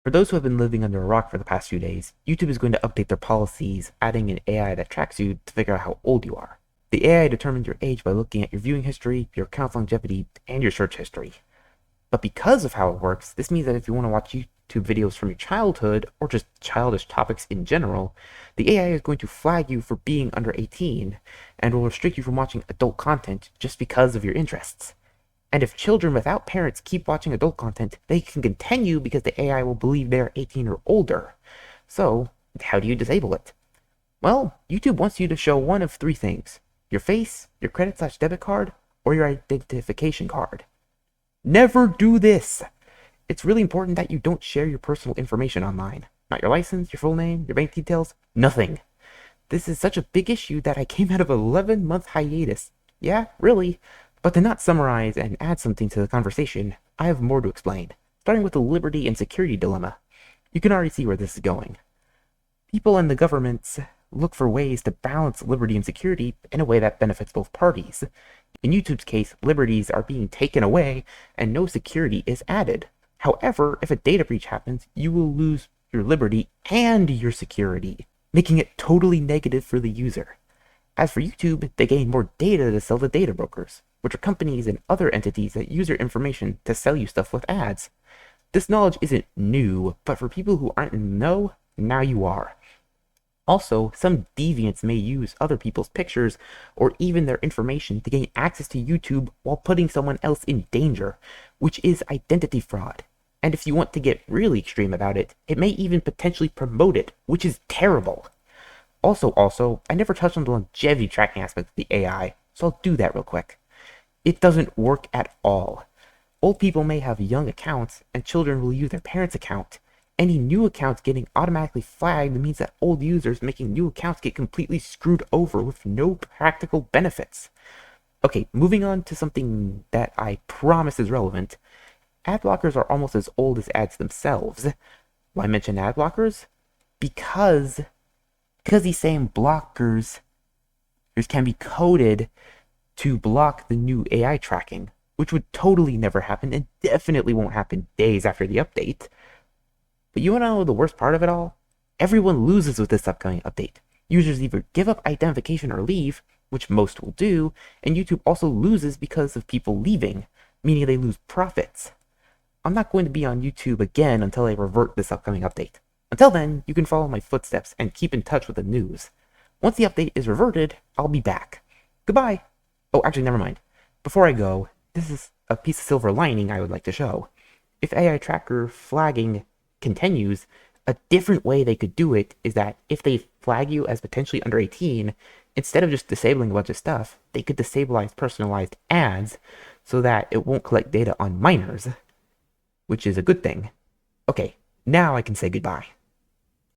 For those who have been living under a rock for the past few days, YouTube is going to update their policies, adding an AI that tracks you to figure out how old you are. The AI determines your age by looking at your viewing history, your account's longevity, and your search history. But because of how it works, this means that if you want to watch YouTube videos from your childhood, or just childish topics in general, the AI is going to flag you for being under 18, and will restrict you from watching adult content just because of your interests. And if children without parents keep watching adult content, they can continue because the AI will believe they're 18 or older. So, how do you disable it? Well, YouTube wants you to show one of three things: your face, your credit/debit card, or your identification card. Never do this! It's really important that you don't share your personal information online. Not your license, your full name, your bank details, nothing. This is such a big issue that I came out of an 11-month hiatus. Yeah, really. But to not summarize and add something to the conversation, I have more to explain, starting with the liberty and security dilemma. You can already see where this is going. People and the governments look for ways to balance liberty and security in a way that benefits both parties. In YouTube's case, liberties are being taken away and no security is added. However, if a data breach happens, you will lose your liberty and your security, making it totally negative for the user. As for YouTube, they gain more data to sell to data brokers, which are companies and other entities that use your information to sell you stuff with ads. This knowledge isn't new, but for people who aren't in the know, now you are. Also, some deviants may use other people's pictures or even their information to gain access to YouTube while putting someone else in danger, which is identity fraud. And if you want to get really extreme about it, it may even potentially promote it, which is terrible. Also, I never touched on the longevity tracking aspect of the AI, so I'll do that real quick. It doesn't work at all. Old people may have young accounts, and children will use their parents' account. Any new accounts getting automatically flagged means that old users making new accounts get completely screwed over with no practical benefits. Okay, moving on to something that I promise is relevant. Ad blockers are almost as old as ads themselves. Why mention ad blockers? Because these same blockers can be coded to block the new AI tracking, which would totally never happen and definitely won't happen days after the update. But you want to know the worst part of it all? Everyone loses with this upcoming update. Users either give up identification or leave, which most will do, and YouTube also loses because of people leaving, meaning they lose profits. I'm not going to be on YouTube again until I revert this upcoming update. Until then, you can follow my footsteps and keep in touch with the news. Once the update is reverted, I'll be back. Goodbye! Oh, actually, never mind. Before I go, this is a piece of silver lining I would like to show. If AI tracker flagging continues, a different way they could do it is that if they flag you as potentially under 18, instead of just disabling a bunch of stuff, they could disable personalized ads so that it won't collect data on minors, which is a good thing. Okay, now I can say goodbye.